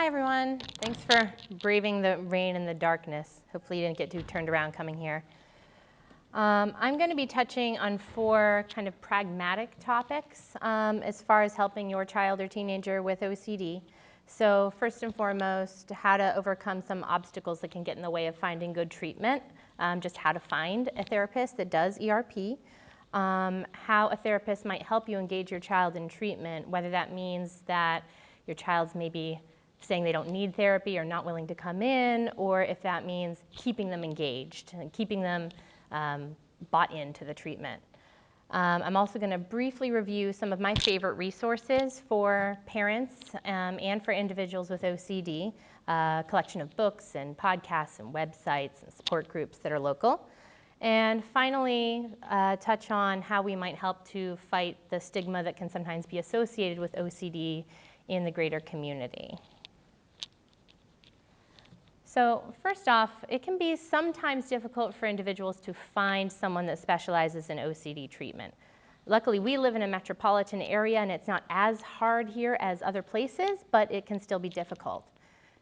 Hi, everyone. Thanks for braving the rain and the darkness. Hopefully you didn't get too turned around coming here. I'm going to be touching on 4 kind of pragmatic topics as far as helping your child or teenager with OCD. So first and foremost, how to overcome some obstacles that can get in the way of finding good treatment, just how to find a therapist that does ERP, how a therapist might help you engage your child in treatment, whether that means that your child's maybe saying they don't need therapy or not willing to come in, or if that means keeping them engaged and keeping them bought into the treatment. I'm also going to briefly review some of my favorite resources for parents and for individuals with OCD, a collection of books and podcasts and websites and support groups that are local. And finally, touch on how we might help to fight the stigma that can sometimes be associated with OCD in the greater community. So first off, it can be sometimes difficult for individuals to find someone that specializes in OCD treatment. Luckily, we live in a metropolitan area and it's not as hard here as other places, but it can still be difficult.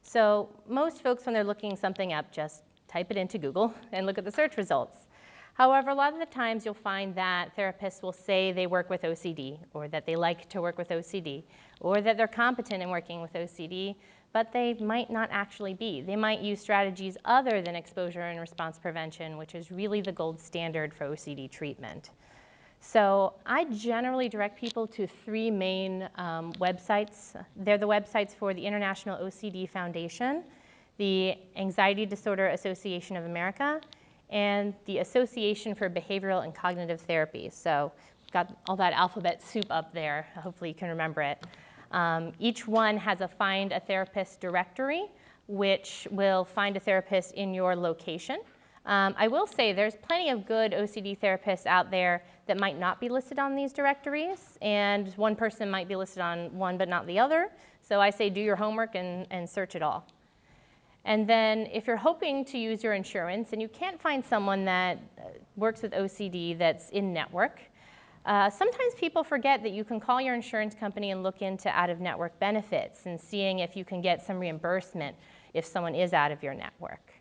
So most folks, when they're looking something up, just type it into Google and look at the search results. However, a lot of the times you'll find that therapists will say they work with OCD, or that they like to work with OCD, or that they're competent in working with OCD, but they might not actually be. They might use strategies other than exposure and response prevention, which is really the gold standard for OCD treatment. So I generally direct people to 3 main websites. They're the websites for the International OCD Foundation, the Anxiety Disorder Association of America, and the Association for Behavioral and Cognitive Therapy. So got all that alphabet soup up there. Hopefully you can remember it. Each one has a Find a Therapist directory, which will find a therapist in your location. I will say there's plenty of good OCD therapists out there that might not be listed on these directories, and one person might be listed on one but not the other. So I say do your homework and search it all. And then if you're hoping to use your insurance and you can't find someone that works with OCD that's in network, sometimes people forget that you can call your insurance company and look into out-of-network benefits and seeing if you can get some reimbursement if someone is out of your network.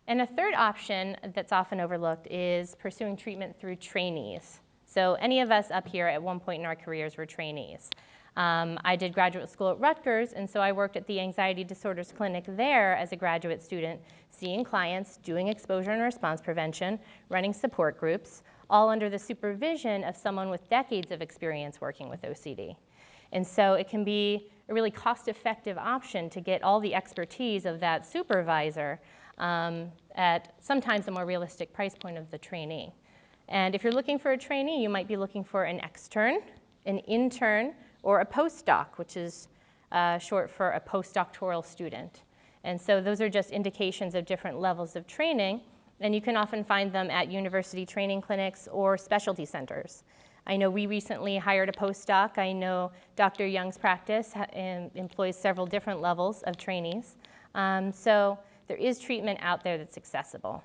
And a third option that's often overlooked is pursuing treatment through trainees. So any of us up here at one point in our careers were trainees. I did graduate school at Rutgers, and so I worked at the Anxiety Disorders Clinic there as a graduate student, seeing clients, doing exposure and response prevention, running support groups, all under the supervision of someone with decades of experience working with OCD. And so it can be a really cost-effective option to get all the expertise of that supervisor at sometimes a more realistic price point of the trainee. And if you're looking for a trainee, you might be looking for an extern, an intern, or a postdoc, which is short for a postdoctoral student. And so those are just indications of different levels of training, and you can often find them at university training clinics or specialty centers. I know we recently hired a postdoc. I know Dr. Young's practice employs several different levels of trainees. So there is treatment out there that's accessible.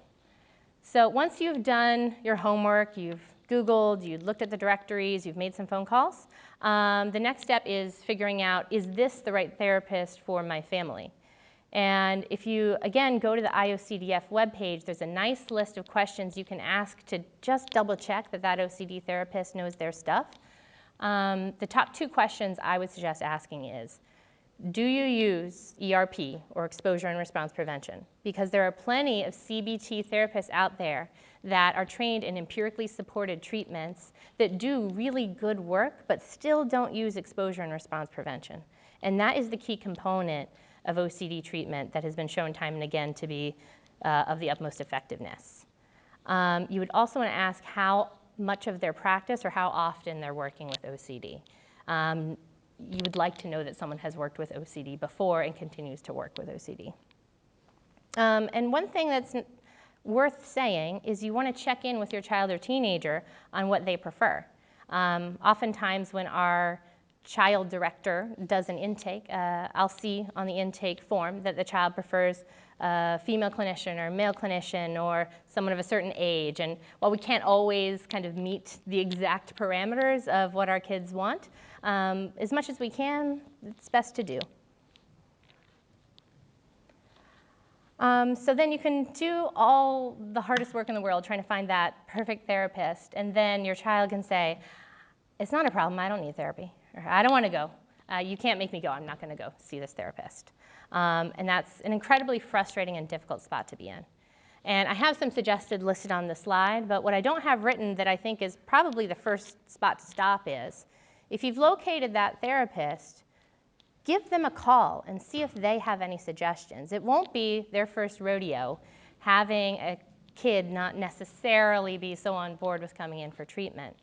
So once you've done your homework, you've Googled, you've looked at the directories, you've made some phone calls, the next step is figuring out, is this the right therapist for my family? And if you, again, go to the IOCDF webpage, there's a nice list of questions you can ask to just double check that that OCD therapist knows their stuff. The top 2 questions I would suggest asking is, do you use ERP, or exposure and response prevention? Because there are plenty of CBT therapists out there that are trained in empirically supported treatments that do really good work, but still don't use exposure and response prevention. And that is the key component of OCD treatment that has been shown time and again to be of the utmost effectiveness. You would also want to ask how much of their practice or how often they're working with OCD. You would like to know that someone has worked with OCD before and continues to work with OCD. And one thing that's worth saying is you want to check in with your child or teenager on what they prefer. Oftentimes when our child director does an intake, I'll see on the intake form that the child prefers a female clinician or a male clinician or someone of a certain age. And while we can't always kind of meet the exact parameters of what our kids want, as much as we can, it's best to do. So then you can do all the hardest work in the world trying to find that perfect therapist, and then your child can say, it's not a problem, I don't need therapy, or I don't want to go. You can't make me go, I'm not going to go see this therapist. And that's an incredibly frustrating and difficult spot to be in. And I have some suggested listed on the slide, but what I don't have written that I think is probably the first spot to stop is, if you've located that therapist, give them a call and see if they have any suggestions. It won't be their first rodeo having a kid not necessarily be so on board with coming in for treatment.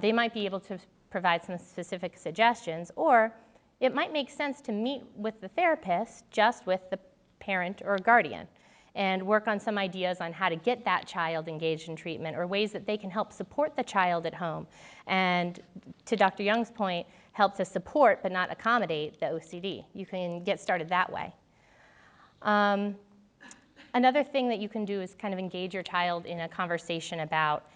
They might be able to provide some specific suggestions, or it might make sense to meet with the therapist just with the parent or guardian and work on some ideas on how to get that child engaged in treatment, or ways that they can help support the child at home. And to Dr. Young's point, help to support but not accommodate the OCD. You can get started that way. Another thing that you can do is kind of engage your child in a conversation about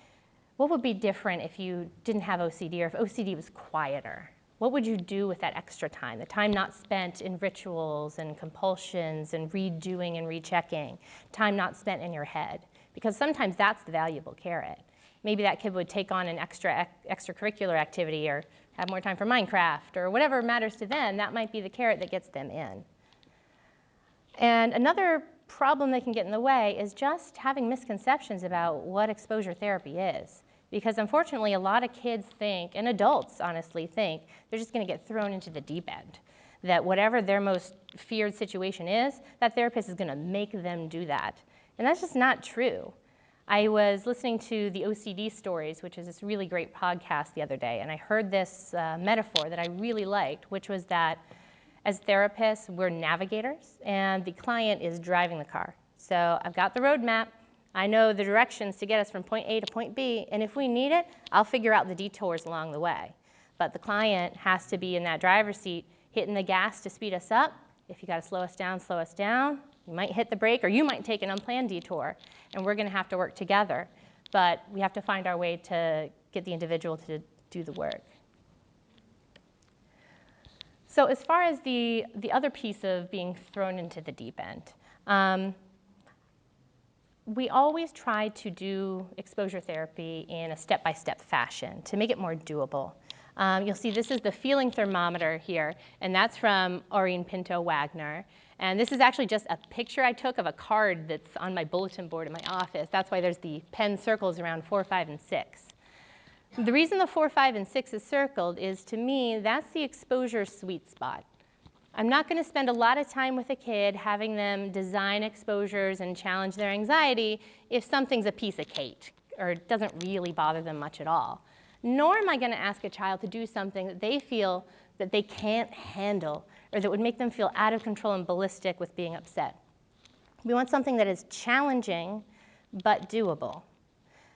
what would be different if you didn't have OCD, or if OCD was quieter. What would you do with that extra time, the time not spent in rituals and compulsions and redoing and rechecking, time not spent in your head? Because sometimes that's the valuable carrot. Maybe that kid would take on an extracurricular activity, or have more time for Minecraft, or whatever matters to them. That might be the carrot that gets them in. And another problem that can get in the way is just having misconceptions about what exposure therapy is. Because unfortunately, a lot of kids think, and adults honestly think, they're just going to get thrown into the deep end. That whatever their most feared situation is, that therapist is going to make them do that. And that's just not true. I was listening to the OCD Stories, which is this really great podcast, the other day, and I heard this metaphor that I really liked, which was that as therapists, we're navigators, and the client is driving the car. So I've got the road map. I know the directions to get us from point A to point B, and if we need it, I'll figure out the detours along the way. But the client has to be in that driver's seat, hitting the gas to speed us up. If you got to slow us down, slow us down. You might hit the brake, or you might take an unplanned detour, and we're going to have to work together. But we have to find our way to get the individual to do the work. So as far as the other piece of being thrown into the deep end, we always try to do exposure therapy in a step-by-step fashion to make it more doable. You'll see this is the feeling thermometer here, and that's from Aureen Pinto Wagner. And this is actually just a picture I took of a card that's on my bulletin board in my office. That's why there's the pen circles around 4, 5, and 6. The reason the 4, 5, and 6 is circled is, to me, that's the exposure sweet spot. I'm not going to spend a lot of time with a kid having them design exposures and challenge their anxiety if something's a piece of cake or doesn't really bother them much at all. Nor am I going to ask a child to do something that they feel that they can't handle, or that would make them feel out of control and ballistic with being upset. We want something that is challenging but doable.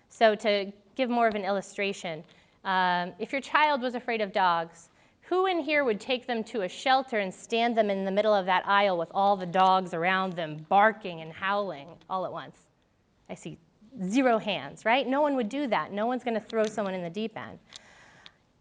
So to give more of an illustration, if your child was afraid of dogs, who in here would take them to a shelter and stand them in the middle of that aisle with all the dogs around them barking and howling all at once? I see 0 hands, right? No one would do that. No one's going to throw someone in the deep end.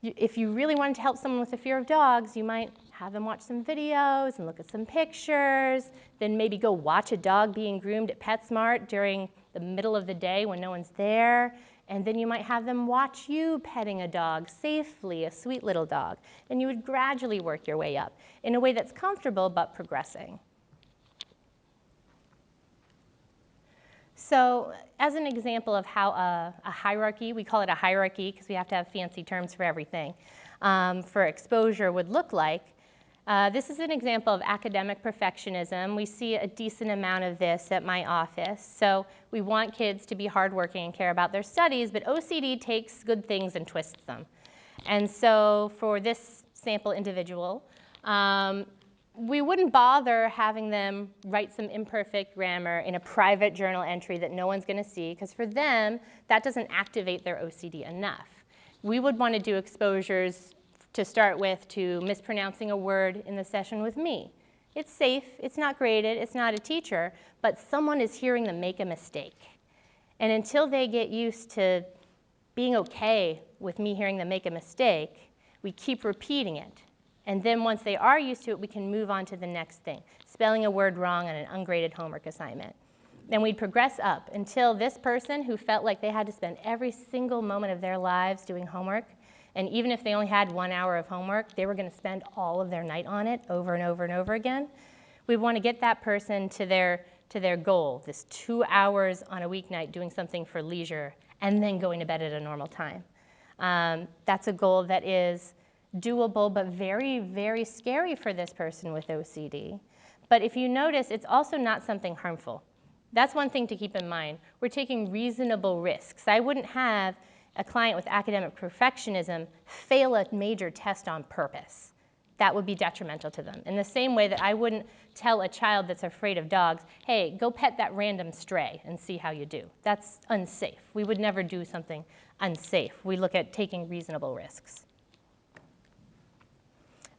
If you really wanted to help someone with a fear of dogs, you might have them watch some videos and look at some pictures, then maybe go watch a dog being groomed at PetSmart during the middle of the day when no one's there. And then you might have them watch you petting a dog safely, a sweet little dog. And you would gradually work your way up in a way that's comfortable but progressing. So as an example of how a hierarchy, we call it a hierarchy because we have to have fancy terms for everything, for exposure would look like, this is an example of academic perfectionism. We see a decent amount of this at my office. So we want kids to be hardworking and care about their studies, but OCD takes good things and twists them. And so for this sample individual, we wouldn't bother having them write some imperfect grammar in a private journal entry that no one's going to see, because for them, that doesn't activate their OCD enough. We would want to do exposures to start with to mispronouncing a word in the session with me. It's safe, it's not graded, it's not a teacher, but someone is hearing them make a mistake. And until they get used to being okay with me hearing them make a mistake, we keep repeating it. And then once they are used to it, we can move on to the next thing, spelling a word wrong on an ungraded homework assignment. Then we'd progress up until this person who felt like they had to spend every single moment of their lives doing homework, and even if they only had 1 hour of homework, they were going to spend all of their night on it over and over and over again. We want to get that person to their goal, this 2 hours on a weeknight doing something for leisure and then going to bed at a normal time. That's a goal that is doable but very, very scary for this person with OCD. But if you notice, it's also not something harmful. That's one thing to keep in mind. We're taking reasonable risks. I wouldn't have a client with academic perfectionism fail a major test on purpose. That would be detrimental to them. In the same way that I wouldn't tell a child that's afraid of dogs, hey, go pet that random stray and see how you do. That's unsafe. We would never do something unsafe. We look at taking reasonable risks.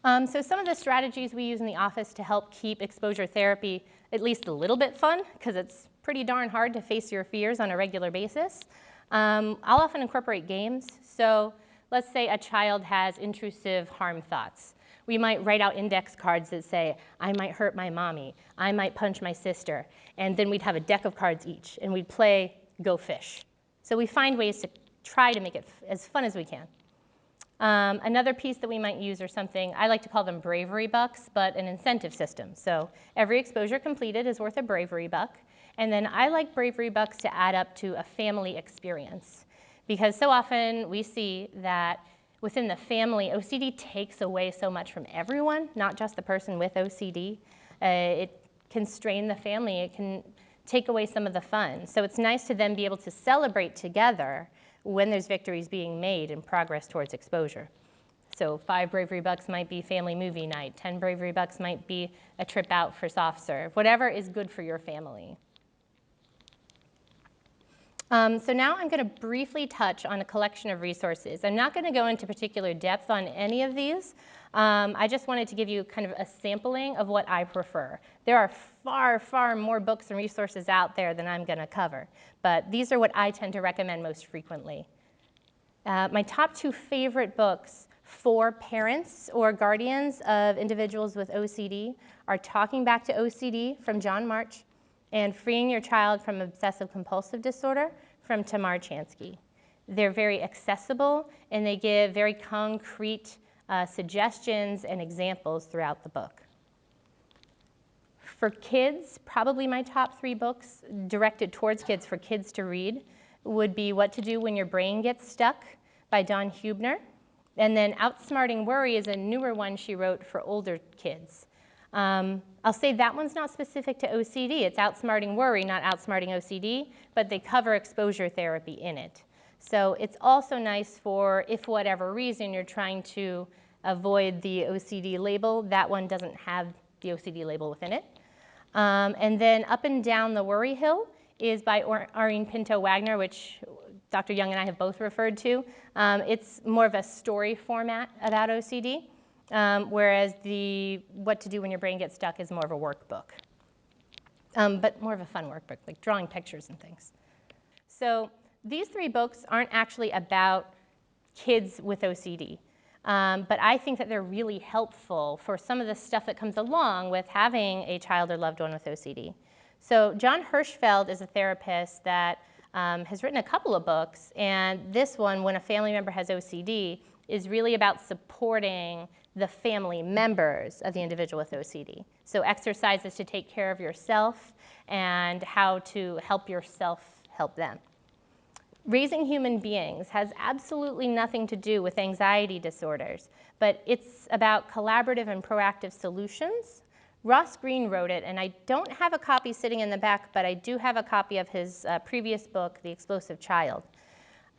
So some of the strategies we use in the office to help keep exposure therapy at least a little bit fun, because it's pretty darn hard to face your fears on a regular basis. I'll often incorporate games. So let's say a child has intrusive harm thoughts. We might write out index cards that say, I might hurt my mommy, I might punch my sister, and then we'd have a deck of cards each, and we'd play Go Fish. So we find ways to try to make it as fun as we can. Another piece that we might use are something, I like to call them bravery bucks, but an incentive system. So every exposure completed is worth a bravery buck. And then I like bravery bucks to add up to a family experience. Because so often we see that within the family, OCD takes away so much from everyone, not just the person with OCD. It can strain the family. It can take away some of the fun. So it's nice to then be able to celebrate together when there's victories being made and progress towards exposure. So 5 bravery bucks might be family movie night. 10 bravery bucks might be a trip out for soft serve. Whatever is good for your family. So now I'm going to briefly touch on a collection of resources. I'm not going to go into particular depth on any of these. I just wanted to give you kind of a sampling of what I prefer. There are far, far more books and resources out there than I'm going to cover. But these are what I tend to recommend most frequently. My top 2 favorite books for parents or guardians of individuals with OCD are Talking Back to OCD from John March and Freeing Your Child from Obsessive Compulsive Disorder from Tamar Chansky. They're very accessible, and they give very concrete suggestions and examples throughout the book. For kids, probably my top 3 books directed towards kids for kids to read would be What to Do When Your Brain Gets Stuck by Dawn Huebner. And then Outsmarting Worry is a newer one she wrote for older kids. I'll say that one's not specific to OCD. It's Outsmarting Worry, not Outsmarting OCD, but they cover exposure therapy in it. So it's also nice for, if for whatever reason you're trying to avoid the OCD label, that one doesn't have the OCD label within it. And then Up and Down the Worry Hill is by Irene Pinto Wagner, which Dr. Young and I have both referred to. It's more of a story format about OCD. Whereas the What to Do When Your Brain Gets Stuck is more of a workbook, but more of a fun workbook, like drawing pictures and things. So these 3 books aren't actually about kids with OCD, but I think that they're really helpful for some of the stuff that comes along with having a child or loved one with OCD. So John Hershberger is a therapist that has written a couple of books, and this one, When a Family Member Has OCD, is really about supporting the family members of the individual with OCD. So exercises to take care of yourself and how to help yourself help them. Raising Human Beings has absolutely nothing to do with anxiety disorders, but it's about collaborative and proactive solutions. Ross Greene wrote it, and I don't have a copy sitting in the back, but I do have a copy of his previous book, The Explosive Child.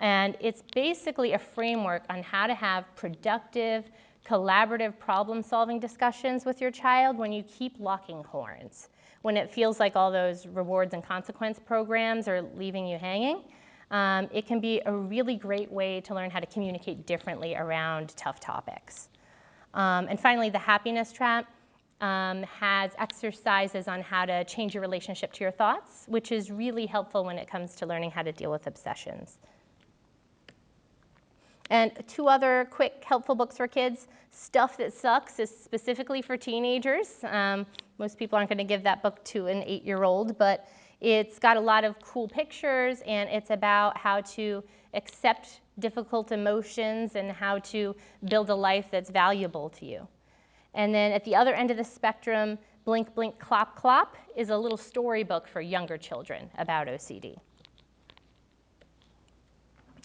And it's basically a framework on how to have productive, collaborative problem-solving discussions with your child when you keep locking horns, when it feels like all those rewards and consequence programs are leaving you hanging. It can be a really great way to learn how to communicate differently around tough topics. And finally, The Happiness Trap has exercises on how to change your relationship to your thoughts, which is really helpful when it comes to learning how to deal with obsessions. And two other quick helpful books for kids. Stuff That Sucks is specifically for teenagers. Most people aren't going to give that book to an 8-year-old, but it's got a lot of cool pictures, and it's about how to accept difficult emotions and how to build a life that's valuable to you. And then at the other end of the spectrum, Blink, Blink, Clop, Clop is a little storybook for younger children about OCD.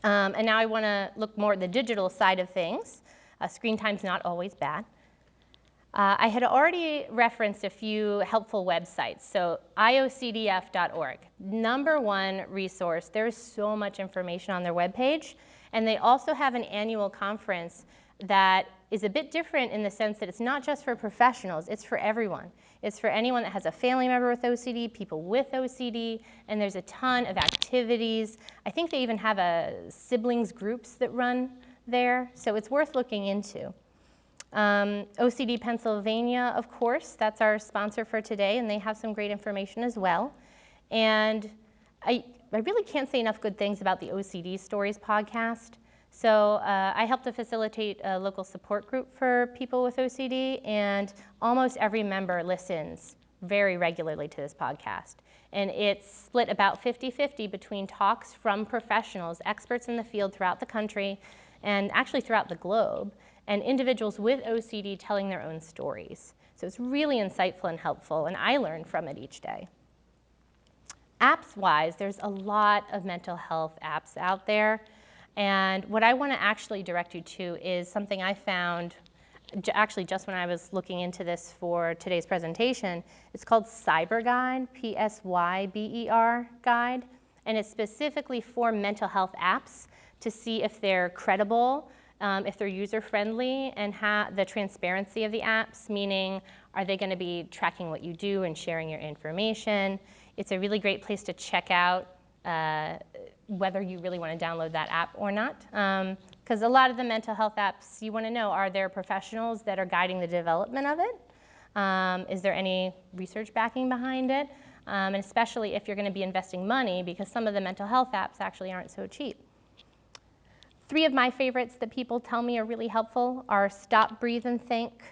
And now I want to look more at the digital side of things. Screen time's not always bad. I had already referenced a few helpful websites. So iocdf.org, #1 resource. There's so much information on their webpage. And they also have an annual conference that is a bit different in the sense that it's not just for professionals, it's for everyone. It's for anyone that has a family member with OCD, people with OCD, and there's a ton of activities. I think they even have siblings groups that run there, so it's worth looking into. OCD Pennsylvania, of course, that's our sponsor for today, and they have some great information as well. And I really can't say enough good things about the OCD Stories podcast. So I help to facilitate a local support group for people with OCD, and almost every member listens very regularly to this podcast. And it's split about 50-50 between talks from professionals, experts in the field throughout the country, and actually throughout the globe, and individuals with OCD telling their own stories. So it's really insightful and helpful, and I learn from it each day. Apps-wise, there's a lot of mental health apps out there. And what I want to actually direct you to is something I found actually just when I was looking into this for today's presentation. It's called Psyber Guide, Psyber Guide, and it's specifically for mental health apps to see if they're credible, if they're user-friendly, and the transparency of the apps, meaning are they going to be tracking what you do and sharing your information. It's a really great place to check out whether you really want to download that app or not. Because a lot of the mental health apps, you want to know, are there professionals that are guiding the development of it? Is there any research backing behind it? And especially if you're going to be investing money, because some of the mental health apps actually aren't so cheap. 3 of my favorites that people tell me are really helpful are Stop, Breathe, and Think,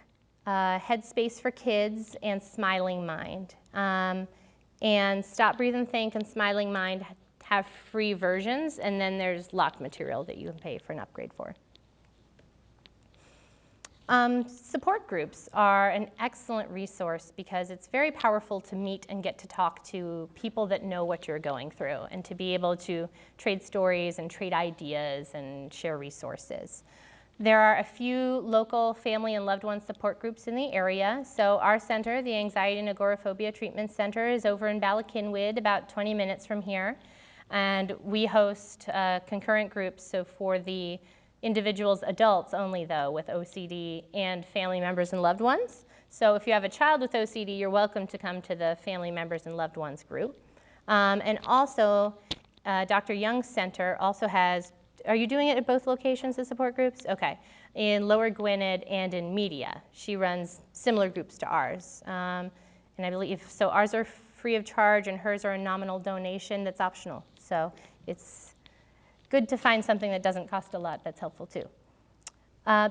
Headspace for Kids, and Smiling Mind. And Stop, Breathe, and Think and Smiling Mind have free versions, and then there's locked material that you can pay for an upgrade for. Support groups are an excellent resource because it's very powerful to meet and get to talk to people that know what you're going through, and to be able to trade stories and trade ideas and share resources. There are a few local family and loved one support groups in the area. So our center, the Anxiety and Agoraphobia Treatment Center, is over in Ballackinwood, about 20 minutes from here. And we host concurrent groups, so for the individuals, adults only though, with OCD, and family members and loved ones. So if you have a child with OCD, you're welcome to come to the family members and loved ones group. And also, Dr. Young's center also has, are you doing it at both locations, the support groups? Okay, in Lower Gwinnett and in Media. She runs similar groups to ours. And I believe, so ours are free of charge and hers are a nominal donation that's optional. So it's good to find something that doesn't cost a lot that's helpful too.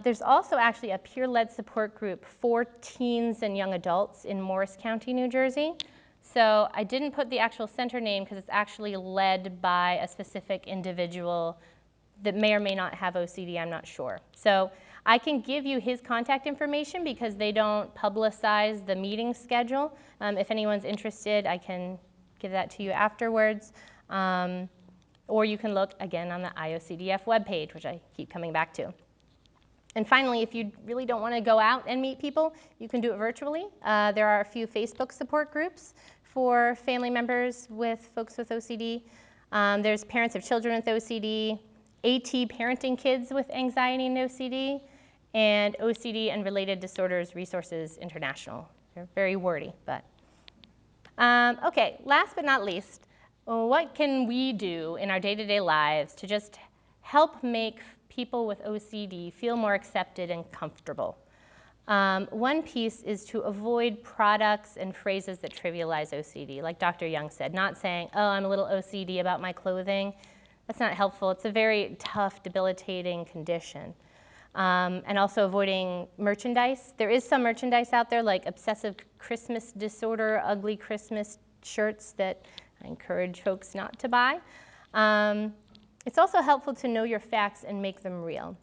There's also actually a peer-led support group for teens and young adults in Morris County, New Jersey. So I didn't put the actual center name because it's actually led by a specific individual that may or may not have OCD, I'm not sure. So I can give you his contact information because they don't publicize the meeting schedule. If anyone's interested, I can give that to you afterwards. Or you can look, again, on the IOCDF webpage, which I keep coming back to. And finally, if you really don't want to go out and meet people, you can do it virtually. There are a few Facebook support groups for family members with folks with OCD. There's Parents of Children with OCD, AT Parenting Kids with Anxiety and OCD, and OCD and Related Disorders Resources International. They're very wordy, but. Okay, last but not least, what can we do in our day-to-day lives to just help make people with OCD feel more accepted and comfortable? One piece is to avoid products and phrases that trivialize OCD, like Dr. Young said, not saying, oh, I'm a little OCD about my clothing. That's not helpful. It's a very tough, debilitating condition. And also avoiding merchandise. There is some merchandise out there like obsessive Christmas disorder, ugly Christmas shirts that I encourage folks not to buy. It's also helpful to know your facts and make them real.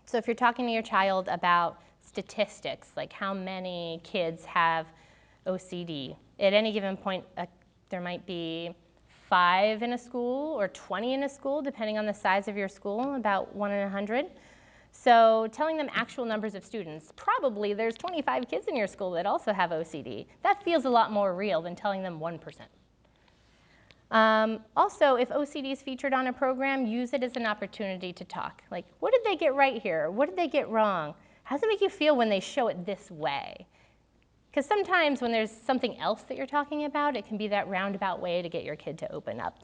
So if you're talking to your child about statistics, like how many kids have OCD, at any given point there might be 5 in a school or 20 in a school, depending on the size of your school, about 1 in 100. So telling them actual numbers of students, probably there's 25 kids in your school that also have OCD. That feels a lot more real than telling them 1%. Also, if OCD is featured on a program, use it as an opportunity to talk. Like, what did they get right here? What did they get wrong? How does it make you feel when they show it this way? Because sometimes when there's something else that you're talking about, it can be that roundabout way to get your kid to open up.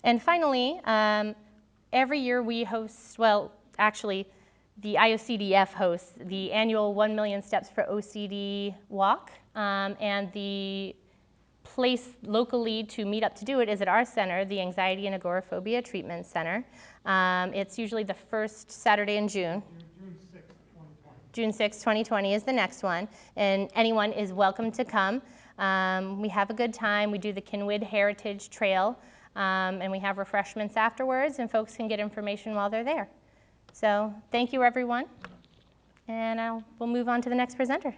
And finally, every year we host, well, actually, the IOCDF hosts the annual 1 Million Steps for OCD walk, and the place locally to meet up to do it is at our center, the Anxiety and Agoraphobia Treatment Center. It's usually the first Saturday in June. June 6, 2020 is the next one, and anyone is welcome to come. We have a good time. We do the Kinwood Heritage Trail, and we have refreshments afterwards, and folks can get information while they're there. So thank you, everyone, and we'll move on to the next presenter.